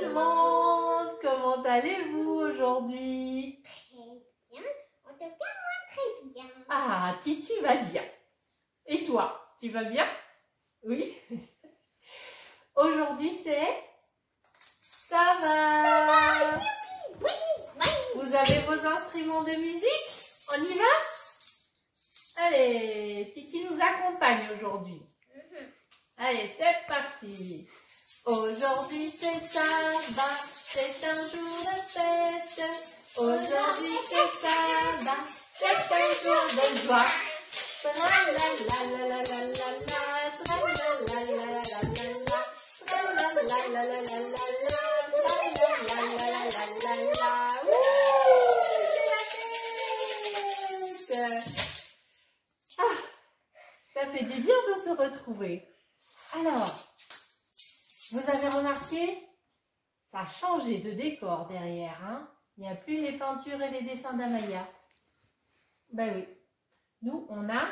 le monde! Comment allez-vous aujourd'hui? Très bien. En tout cas, moi, très bien. Ah, Titi va bien. Et toi, tu vas bien? Oui. Aujourd'hui, c'est... Ça va! Oui, oui. Vous avez vos instruments de musique? On y va? Allez, Titi nous accompagne aujourd'hui. Allez, c'est parti! Aujourd'hui c'est sabbat, c'est un jour de fête. Aujourd'hui c'est sabbat, c'est un jour de joie. Tra la la la la la la la, tra la la la la la la, tra la la la la la la la, tra la la la la la la. Wouh, c'est la fête! Ah, ça fait du bien de se retrouver. Alors, vous avez remarqué, ça a changé de décor derrière, hein? Il n'y a plus les peintures et les dessins d'Amaya. Ben oui. Nous, on a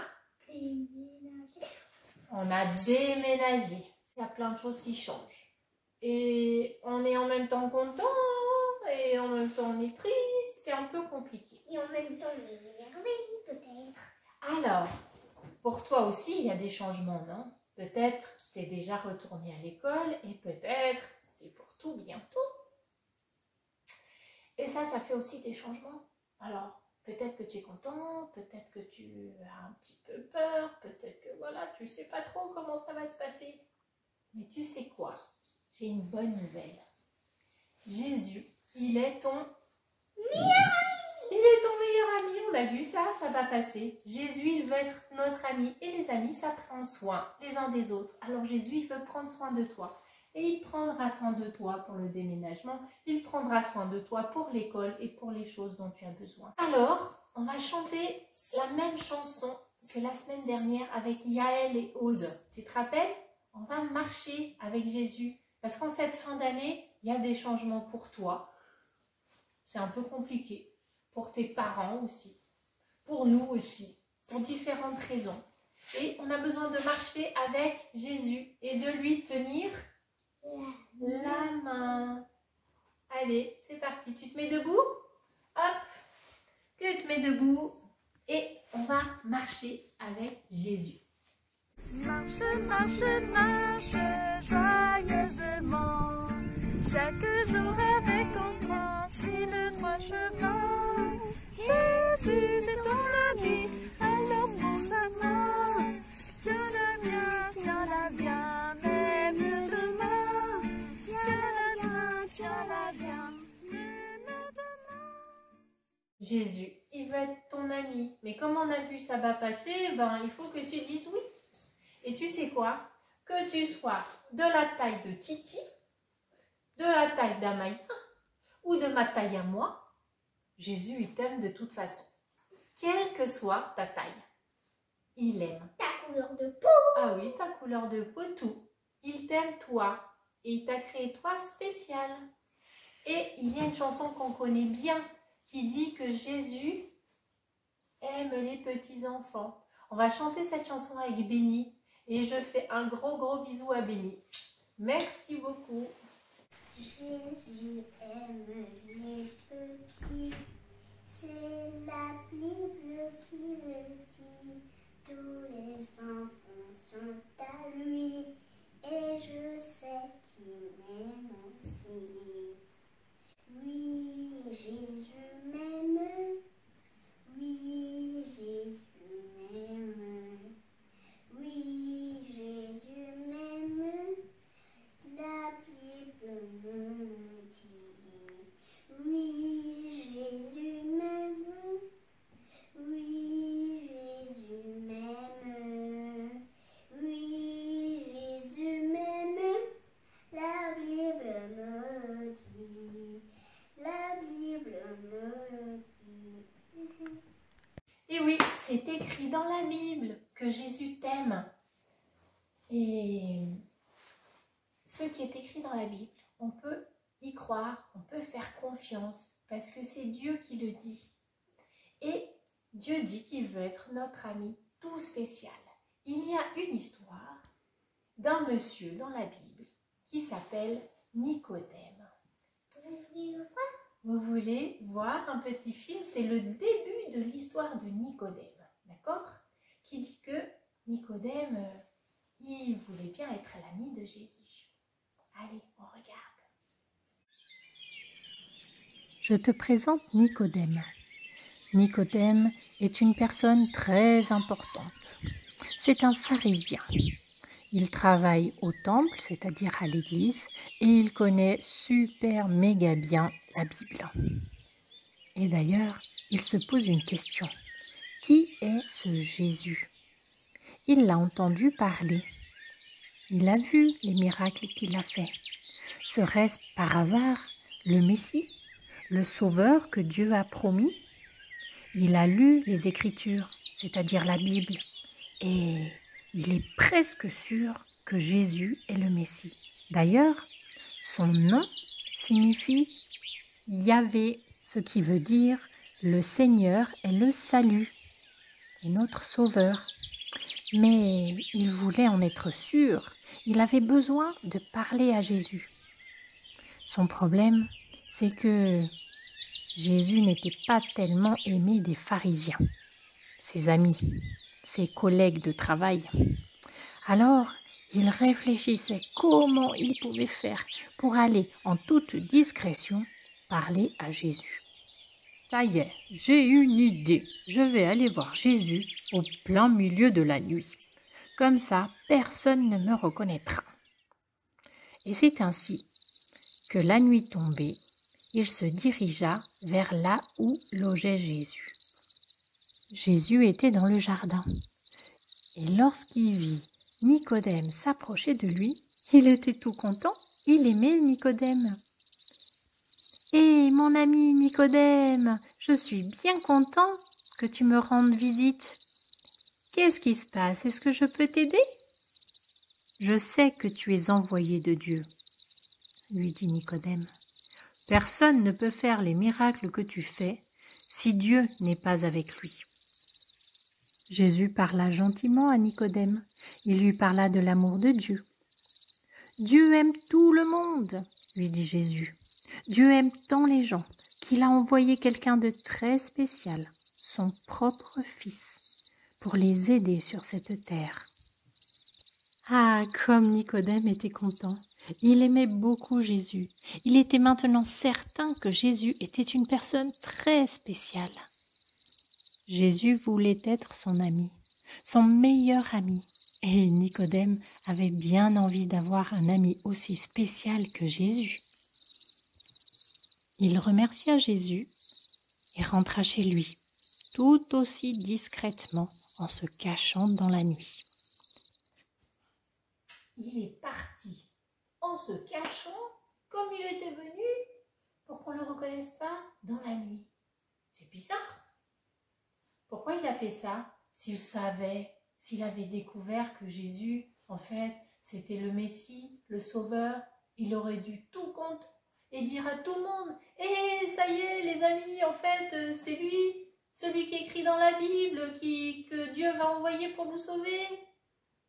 déménagé. Il y a plein de choses qui changent. Et on est en même temps content, et en même temps on est triste. C'est un peu compliqué. Et en même temps, on est énervé, peut-être. Alors, pour toi aussi, il y a des changements, non? Peut-être tu es déjà retourné à l'école et peut-être c'est pour tout bientôt. Et ça fait aussi des changements. Alors, peut-être que tu es content, peut-être que tu as un petit peu peur, peut-être que voilà, tu ne sais pas trop comment ça va se passer. Mais tu sais quoi? J'ai une bonne nouvelle. Jésus, il est ton meilleur ami. Il est ton meilleur ami, on a vu ça, ça va passer. Jésus, il veut être notre ami et les amis, ça prend soin les uns des autres. Alors Jésus, il veut prendre soin de toi. Et il prendra soin de toi pour le déménagement, il prendra soin de toi pour l'école et pour les choses dont tu as besoin. Alors, on va chanter la même chanson que la semaine dernière avec Yael et Aude. Tu te rappelles? On va marcher avec Jésus. Parce qu'en cette fin d'année, il y a des changements pour toi. C'est un peu compliqué. Pour tes parents aussi. Pour nous aussi. Pour différentes raisons. Et on a besoin de marcher avec Jésus et de lui tenir la main. Allez, c'est parti. Tu te mets debout? Hop. Tu te mets debout. Et on va marcher avec Jésus. Marche, marche, marche, joyeusement. Chaque jour avec entrain, suis le droit chemin. Jésus, c'est ton ami, alors prends sa main. Tiens-la bien, même demain. Tiens-la bien, même demain. Jésus, il veut être ton ami. Mais comme on a vu ça va passer, ben, il faut que tu dises oui. Et tu sais quoi? Que tu sois de la taille de Titi, de la taille d'Amaya ou de ma taille à moi, Jésus, il t'aime de toute façon. Quelle que soit ta taille, il aime. Ta couleur de peau. Ah oui, ta couleur de peau, tout. Il t'aime toi. Et il t'a créé toi spécial. Et il y a une chanson qu'on connaît bien qui dit que Jésus aime les petits enfants. On va chanter cette chanson avec Béni. Et je fais un gros bisou à Béni. Merci beaucoup. Jésus aime les petits, c'est la Bible qui le dit. Tous les enfants sont à lui, et je sais qu'il m'aime aussi. Oui, Jésus m'aime, oui, Jésus m'aime, oui, Jésus m'aime. La Bible me dit, oui, Jésus m'aime, oui, Jésus m'aime, oui, Jésus m'aime, la Bible me dit, la Bible me dit. Et oui, c'est écrit dans la Bible que Jésus t'aime. Et ce qui est écrit dans la Bible, on peut y croire, on peut faire confiance parce que c'est Dieu qui le dit. Et Dieu dit qu'il veut être notre ami tout spécial. Il y a une histoire d'un monsieur dans la Bible qui s'appelle Nicodème. Vous voulez voir un petit film? C'est le début de l'histoire de Nicodème, d'accord? Qui dit que Nicodème, il voulait bien être l'ami de Jésus. Allez, on regarde. Je te présente Nicodème. Nicodème est une personne très importante. C'est un pharisien. Il travaille au temple, c'est-à-dire à l'église, et il connaît super méga bien la Bible. Et d'ailleurs, il se pose une question. Qui est ce Jésus? Il l'a entendu parler. Il a vu les miracles qu'il a faits. Serait-ce par hasard le Messie, le Sauveur que Dieu a promis? Il a lu les Écritures, c'est-à-dire la Bible, et il est presque sûr que Jésus est le Messie. D'ailleurs, son nom signifie Yahvé, ce qui veut dire le Seigneur est le salut, et notre Sauveur. Mais il voulait en être sûr, il avait besoin de parler à Jésus. Son problème, c'est que Jésus n'était pas tellement aimé des pharisiens, ses amis, ses collègues de travail. Alors, il réfléchissait comment il pouvait faire pour aller en toute discrétion parler à Jésus. Ça y est, j'ai une idée. Je vais aller voir Jésus au plein milieu de la nuit. Comme ça, personne ne me reconnaîtra. Et c'est ainsi que la nuit tombée, il se dirigea vers là où logeait Jésus. Jésus était dans le jardin. Et lorsqu'il vit Nicodème s'approcher de lui, il était tout content. Il aimait Nicodème. « Hé, mon ami Nicodème, je suis bien content que tu me rendes visite. Qu'est-ce qui se passe? Est-ce que je peux t'aider? » « Je sais que tu es envoyé de Dieu, » lui dit Nicodème. « Personne ne peut faire les miracles que tu fais si Dieu n'est pas avec lui. » Jésus parla gentiment à Nicodème. Il lui parla de l'amour de Dieu. « Dieu aime tout le monde, » lui dit Jésus. « Dieu aime tant les gens qu'il a envoyé quelqu'un de très spécial, son propre fils, pour les aider sur cette terre. » Ah, comme Nicodème était content. Il aimait beaucoup Jésus. Il était maintenant certain que Jésus était une personne très spéciale. Jésus voulait être son ami, son meilleur ami. Et Nicodème avait bien envie d'avoir un ami aussi spécial que Jésus. Il remercia Jésus et rentra chez lui, tout aussi discrètement en se cachant dans la nuit. Il est parti en se cachant comme il était venu pour qu'on ne le reconnaisse pas dans la nuit. C'est bizarre. Pourquoi il a fait ça? S'il savait, s'il avait découvert que Jésus, en fait, c'était le Messie, le Sauveur, il aurait dû tout compte et dire à tout le monde « Eh, ça y est, les amis, en fait, c'est lui, celui qui écrit dans la Bible, que Dieu va envoyer pour nous sauver. »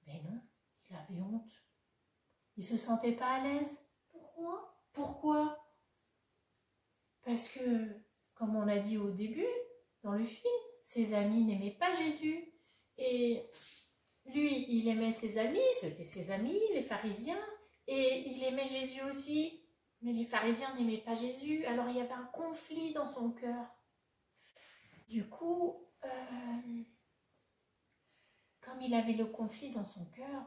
Mais non, il avait honte. Il se sentait pas à l'aise. Pourquoi? Parce que, comme on l'a dit au début, dans le film, ses amis n'aimaient pas Jésus. Et lui, il aimait ses amis, c'était ses amis, les pharisiens, et il aimait Jésus aussi. Mais les pharisiens n'aimaient pas Jésus, alors il y avait un conflit dans son cœur. Du coup, comme il avait le conflit dans son cœur,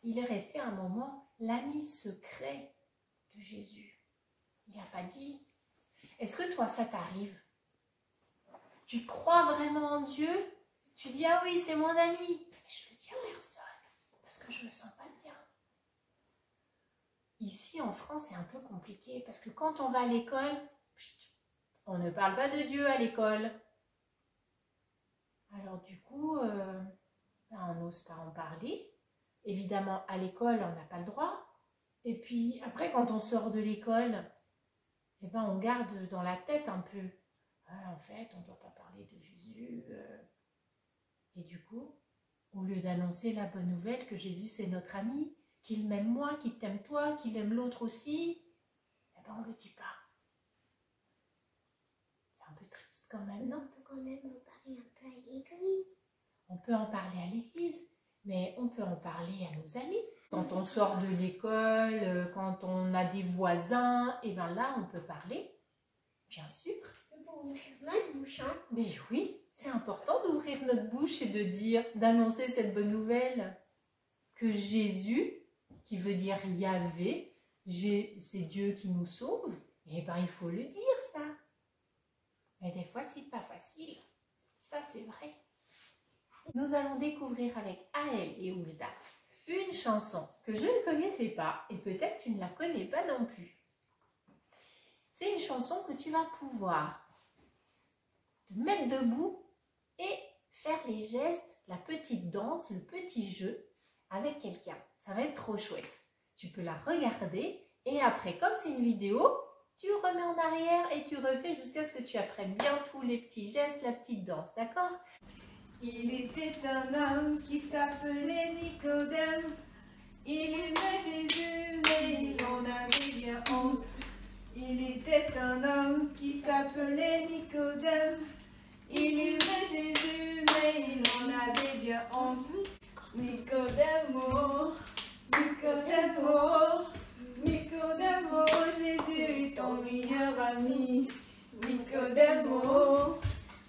il est resté un moment l'ami secret de Jésus. Il n'a pas dit. Est-ce que toi, ça t'arrive? Tu crois vraiment en Dieu? Tu dis, ah oui, c'est mon ami. Mais je le dis à personne, parce que je ne me sens pas bien. Ici, en France, c'est un peu compliqué, parce que quand on va à l'école, on ne parle pas de Dieu à l'école. Alors du coup, on n'ose pas en parler. Évidemment, à l'école, on n'a pas le droit. Et puis, après, quand on sort de l'école, eh ben, on garde dans la tête un peu. Ah, en fait, on ne doit pas parler de Jésus. Et du coup, au lieu d'annoncer la bonne nouvelle que Jésus, c'est notre ami, qu'il m'aime moi, qu'il t'aime toi, qu'il aime l'autre aussi, eh ben, on ne le dit pas. quand même, non? On peut quand même en parler un peu à l'église. On peut en parler à l'église, mais on peut en parler à nos amis. Quand on sort de l'école, quand on a des voisins, et bien là, on peut parler, bien sûr. Pour ouvrir notre bouche, hein. Mais oui, c'est important d'ouvrir notre bouche et de dire, d'annoncer cette bonne nouvelle. Que Jésus, qui veut dire Yahvé, c'est Dieu qui nous sauve, et bien il faut le dire ça. Mais des fois, c'est pas facile. Ça, c'est vrai. Nous allons découvrir avec Aël et Hulda une chanson que je ne connaissais pas et peut-être tu ne la connais pas non plus. C'est une chanson que tu vas pouvoir te mettre debout et faire les gestes, la petite danse, le petit jeu avec quelqu'un. Ça va être trop chouette. Tu peux la regarder et après, comme c'est une vidéo, tu remets en arrière et tu refais jusqu'à ce que tu apprennes bien tous les petits gestes, la petite danse, d'accord? Il était un homme qui s'appelait Nicodème. Il aimait Jésus, mais il en avait bien honte. Il était un homme qui s'appelait Nicodème. Il aimait Jésus, mais il en avait bien honte. Nicodème, oh, Nicodème, oh, Nicodème, oh, Jésus est ton meilleur ami. Nicodème, oh,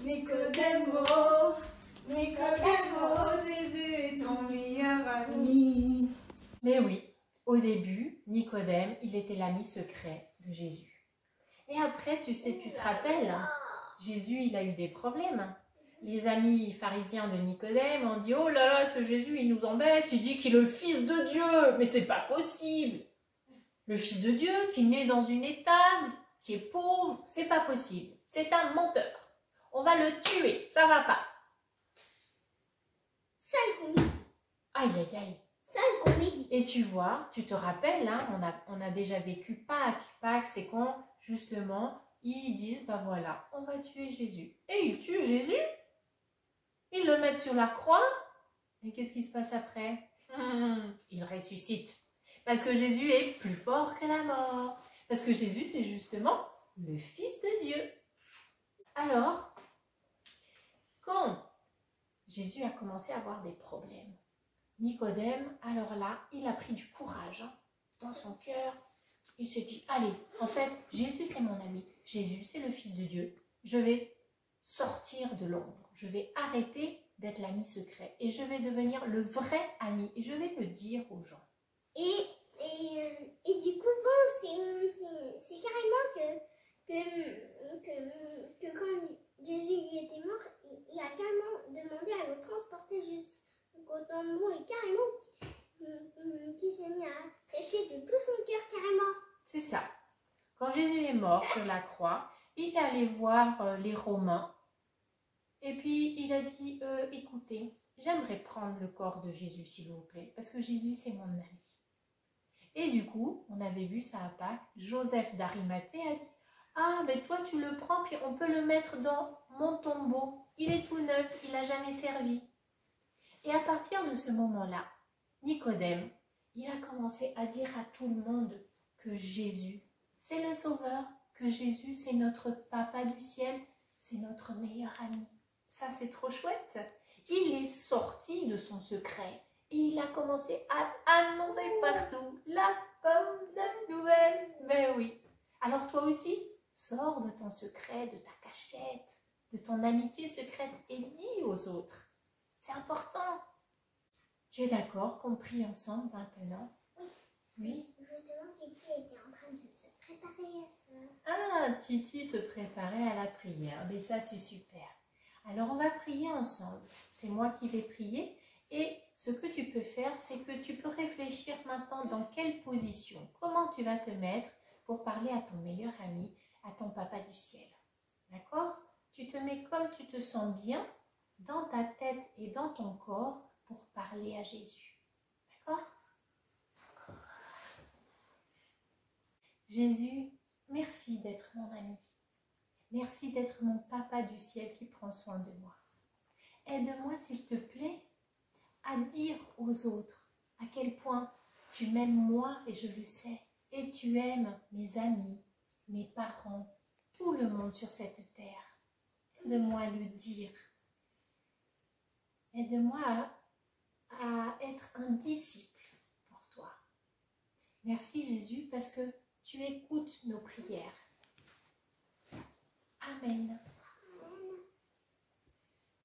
Nicodème, oh, Nicodème, oh, Jésus est ton meilleur ami. Mais oui, au début, Nicodème, il était l'ami secret de Jésus. Et après, tu sais, tu te rappelles, Jésus, il a eu des problèmes. Les amis pharisiens de Nicodème ont dit « Oh là là, ce Jésus, il nous embête, il dit qu'il est le fils de Dieu, mais c'est pas possible. Le fils de Dieu qui naît dans une étable, qui est pauvre, c'est pas possible. C'est un menteur. On va le tuer, ça va pas. » Sale comédie. Aïe, aïe, aïe. Sale comédie. Et tu vois, tu te rappelles, hein, on a déjà vécu Pâques. Pâques, c'est quand, justement, ils disent, bah voilà, on va tuer Jésus. Et ils tuent Jésus. Ils le mettent sur la croix. Et qu'est-ce qui se passe après? Il ressuscite. Parce que Jésus est plus fort que la mort. Parce que Jésus, c'est justement le Fils de Dieu. Alors, quand Jésus a commencé à avoir des problèmes, Nicodème, alors là, il a pris du courage hein, dans son cœur. Il s'est dit, allez, en fait, Jésus c'est mon ami. Jésus c'est le Fils de Dieu. Je vais sortir de l'ombre. Je vais arrêter d'être l'ami secret. Et je vais devenir le vrai ami. Et je vais le dire aux gens. Et du coup, bon, c'est carrément que quand Jésus était mort, il a carrément demandé à le transporter jusqu'au tombeau et carrément qui s'est mis à prêcher de tout son cœur carrément. C'est ça. Quand Jésus est mort sur la croix, il est allé voir les Romains et puis il a dit écoutez, j'aimerais prendre le corps de Jésus s'il vous plaît, parce que Jésus c'est mon ami. Et du coup, on avait vu ça à Pâques, Joseph d'Arimathée a dit ah, mais toi tu le prends, puis on peut le mettre dans mon tombeau. Il est tout neuf, il n'a jamais servi. Et à partir de ce moment-là, Nicodème, il a commencé à dire à tout le monde que Jésus, c'est le Sauveur, que Jésus, c'est notre Papa du ciel, c'est notre meilleur ami. Ça, c'est trop chouette. Il est sorti de son secret et il a commencé à annoncer partout la bonne nouvelle. Mais oui. Alors toi aussi, sors de ton secret, de ta cachette, de ton amitié secrète et dis aux autres. C'est important. Tu es d'accord qu'on prie ensemble maintenant? Oui. Justement, Titi était en train de se préparer à ça. Ah, Titi se préparait à la prière. Mais ça, c'est super. Alors, on va prier ensemble. C'est moi qui vais prier. Et ce que tu peux faire, c'est que tu peux réfléchir maintenant dans quelle position, comment tu vas te mettre pour parler à ton meilleur ami, à ton Papa du ciel. D'accord? Tu te mets comme tu te sens bien dans ta tête et dans ton corps pour parler à Jésus. D'accord? Jésus, merci d'être mon ami. Merci d'être mon Papa du ciel qui prend soin de moi. Aide-moi, s'il te plaît, à dire aux autres à quel point tu m'aimes moi et je le sais. Et tu aimes mes amis, mes parents, tout le monde sur cette terre. Aide-moi à le dire. Aide-moi à être un disciple pour toi. Merci Jésus parce que tu écoutes nos prières. Amen.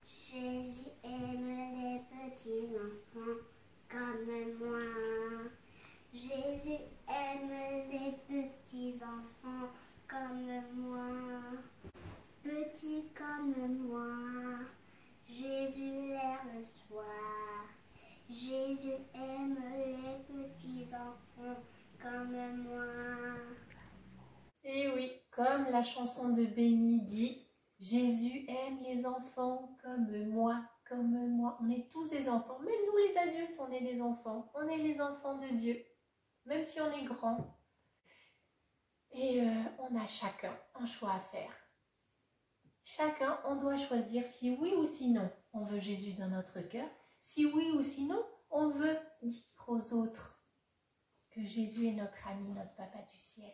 Jésus aime les petits enfants comme moi. Jésus aime les petits enfants comme moi. Petits comme moi. Jésus les reçoit. Jésus aime les petits enfants comme moi. Et oui, comme la chanson de Béni dit, Jésus aime les enfants comme moi, comme moi. On est tous des enfants, même nous les adultes, on est des enfants. On est les enfants de Dieu, même si on est grand. Et on a chacun un choix à faire. Chacun, on doit choisir si oui ou si non, on veut Jésus dans notre cœur. Si oui ou sinon, on veut dire aux autres que Jésus est notre ami, notre papa du ciel.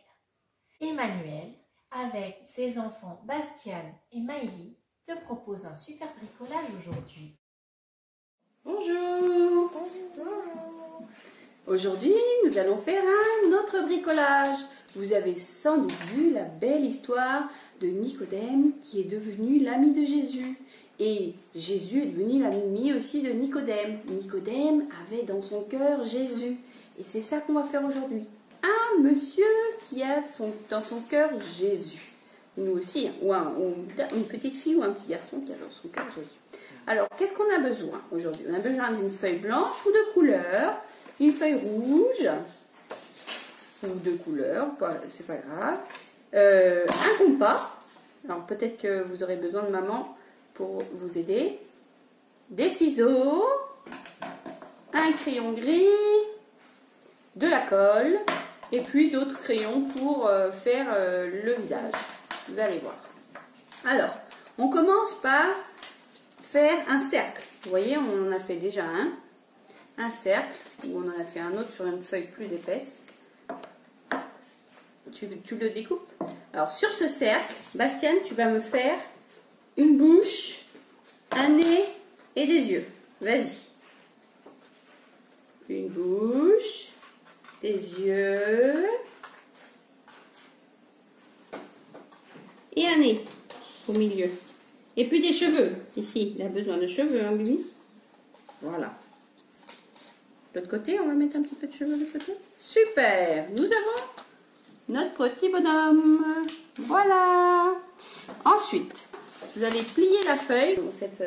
Emmanuel, avec ses enfants Bastian et Maëlie, te propose un super bricolage aujourd'hui. Bonjour. Bonjour. Aujourd'hui, nous allons faire un autre bricolage. Vous avez sans doute vu la belle histoire de Nicodème qui est devenu l'ami de Jésus. Et Jésus est devenu l'ami aussi de Nicodème. Nicodème avait dans son cœur Jésus. Et c'est ça qu'on va faire aujourd'hui. Un monsieur qui a dans son cœur Jésus. Nous aussi, ou une petite fille ou un petit garçon qui a dans son cœur Jésus. Alors, qu'est-ce qu'on a besoin aujourd'hui? On a besoin d'une feuille blanche ou de couleur, une feuille rouge ou de couleur, c'est pas grave, un compas. Alors, peut-être que vous aurez besoin de maman pour vous aider, des ciseaux, un crayon gris, de la colle et puis d'autres crayons pour faire le visage. Vous allez voir. Alors, on commence par faire un cercle. Vous voyez, on en a fait déjà un cercle, ou on en a fait un autre sur une feuille plus épaisse. Tu le découpes. Alors, sur ce cercle, Bastien, tu vas me faire une bouche, un nez et des yeux. Vas-y. Une bouche, des yeux et un nez au milieu. Et puis des cheveux. Ici, il a besoin de cheveux, hein, Bibi? Voilà. De l'autre côté, on va mettre un petit peu de cheveux de l'autre côté. Super! Nous avons notre petit bonhomme. Voilà. Ensuite, vous allez plier la feuille dans cette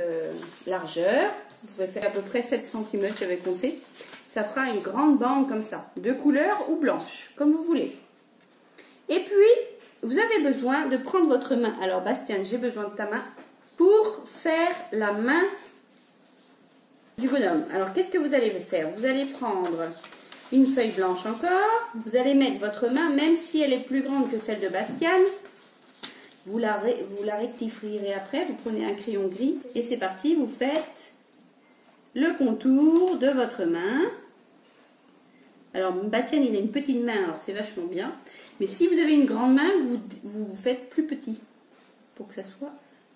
largeur. Vous pouvez faire à peu près 7 cm, j'avais compté. Ça fera une grande bande comme ça, de couleur ou blanche, comme vous voulez. Et puis, vous avez besoin de prendre votre main. Alors, Bastien, j'ai besoin de ta main pour faire la main du bonhomme. Alors, qu'est-ce que vous allez faire? Vous allez prendre une feuille blanche encore. Vous allez mettre votre main, même si elle est plus grande que celle de Bastien. Vous la rectifierez après. Vous prenez un crayon gris et c'est parti. Vous faites le contour de votre main. Alors, Bastien, il a une petite main, alors c'est vachement bien. Mais si vous avez une grande main, vous faites plus petit. Pour que ça soit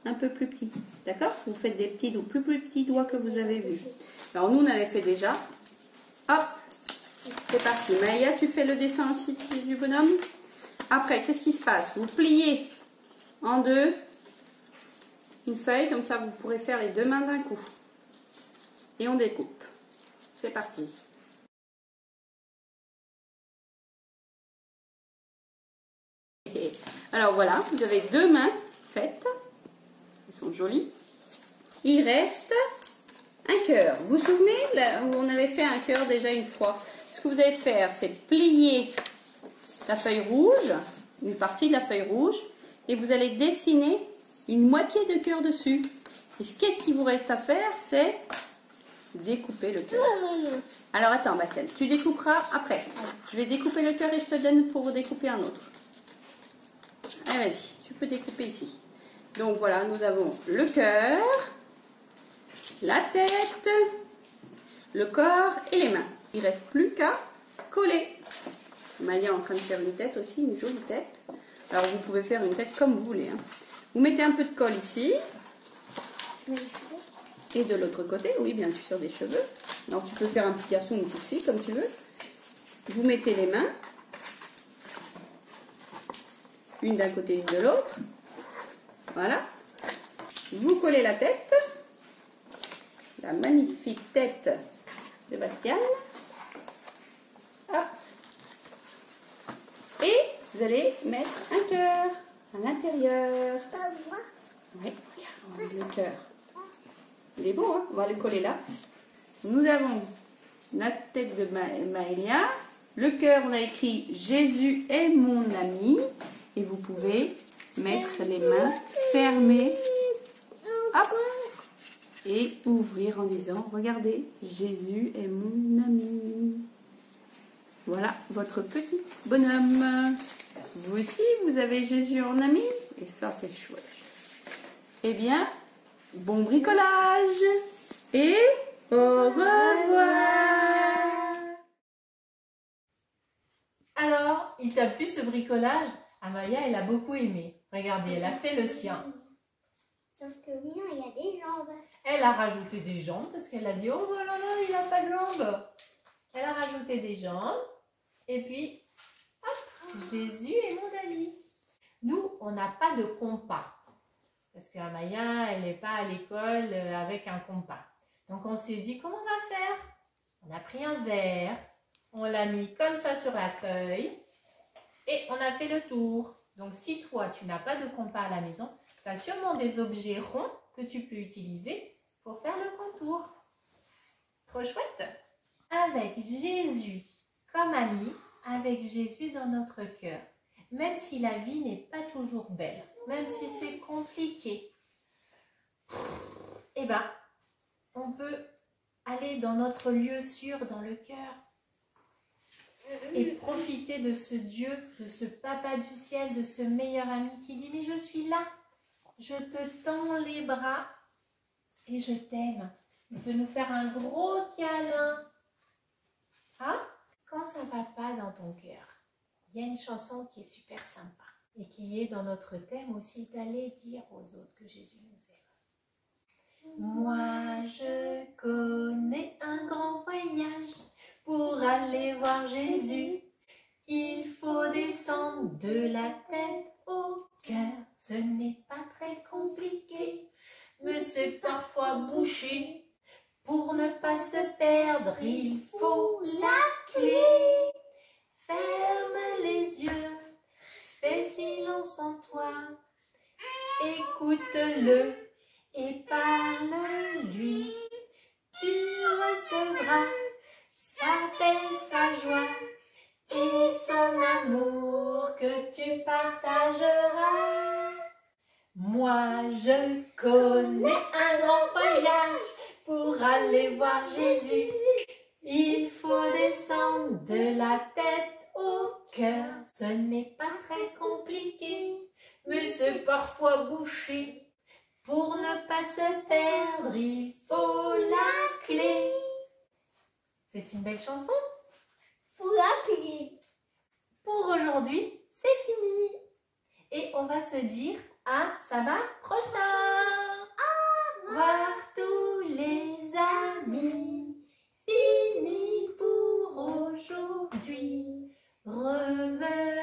un peu plus petit. D'accord? Vous faites des petits doigts, plus petits doigts que vous avez vus. Alors, nous, on avait fait déjà. Hop! C'est parti. Maïa, tu fais le dessin aussi du bonhomme. Après, qu'est-ce qui se passe? Vous pliez en deux une feuille, comme ça, vous pourrez faire les deux mains d'un coup. Et on découpe. C'est parti. Alors voilà, vous avez deux mains faites. Elles sont jolies. Il reste un cœur. Vous vous souvenez, là où on avait fait un cœur déjà une fois? Ce que vous allez faire, c'est plier la feuille rouge, une partie de la feuille rouge, et vous allez dessiner une moitié de cœur dessus. Et qu'est-ce qu'il vous reste à faire? C'est découper le cœur. Alors attends, Bastien, tu découperas après. Je vais découper le cœur et je te donne pour découper un autre. Allez, vas-y, tu peux découper ici. Donc voilà, nous avons le cœur, la tête, le corps et les mains. Il ne reste plus qu'à coller. Maïa est en train de faire une tête aussi, une jolie tête. Alors vous pouvez faire une tête comme vous voulez. Hein. Vous mettez un peu de colle ici. Je mets les cheveux. Et de l'autre côté, oui, bien sûr, des cheveux. Donc, tu peux faire un petit garçon ou une petite fille, comme tu veux. Vous mettez les mains. Une d'un côté, une de l'autre. Voilà. Vous collez la tête. La magnifique tête de Bastian. Hop. Et vous allez mettre un cœur à l'intérieur. Oui, regarde, on va mettre le cœur. Il est beau, hein? On va le coller là. Nous avons la tête de Maëlia. Le cœur, on a écrit « Jésus est mon ami ». Et vous pouvez mettre les mains fermées. Hop. Et ouvrir en disant « Regardez, Jésus est mon ami ». Voilà votre petit bonhomme. Vous aussi, vous avez Jésus en ami. Et ça, c'est chouette. Eh bien, bon bricolage et au revoir. Alors, il t'a plu ce bricolage? Amaya, elle a beaucoup aimé. Regardez, elle a fait le sien. Sauf que le mien, il y a des jambes. Elle a rajouté des jambes parce qu'elle a dit « Oh là là, il n'a pas de jambes !» Elle a rajouté des jambes. Et puis, hop, Jésus est mon ami. Nous, on n'a pas de compas. Parce qu'Amaya, elle n'est pas à l'école avec un compas. Donc, on s'est dit, comment on va faire? On a pris un verre, on l'a mis comme ça sur la feuille et on a fait le tour. Donc, si toi, tu n'as pas de compas à la maison, tu as sûrement des objets ronds que tu peux utiliser pour faire le contour. Trop chouette! Avec Jésus comme ami, avec Jésus dans notre cœur. Même si la vie n'est pas toujours belle, même si c'est compliqué, eh ben, on peut aller dans notre lieu sûr, dans le cœur, et profiter de ce Dieu, de ce Papa du ciel, de ce meilleur ami qui dit « Mais je suis là, je te tends les bras et je t'aime. » Il peut nous faire un gros câlin. Hein? Quand ça ne va pas dans ton cœur, il y a une chanson qui est super sympa et qui est dans notre thème aussi d'aller dire aux autres que Jésus nous aime. Moi je connais un grand voyage pour aller voir Jésus. Il faut descendre de la tête au cœur. Ce n'est pas très compliqué, mais c'est parfois bouché. Pour ne pas se perdre, il faut la clé. Ferme les yeux, fais silence en toi, écoute-le et parle-lui. Tu recevras sa paix, sa joie et son amour que tu partageras. Moi je connais un grand voyage pour aller voir Jésus. Il faut descendre de la tête au cœur. Ce n'est pas très compliqué, mais c'est parfois bouché. Pour ne pas se perdre, il faut la clé. C'est une belle chanson. Faut la clé. Pour aujourd'hui, c'est fini. Et on va se dire à sabbat prochain. Au revoir tous les amis. Fini pour aujourd'hui. Revenez.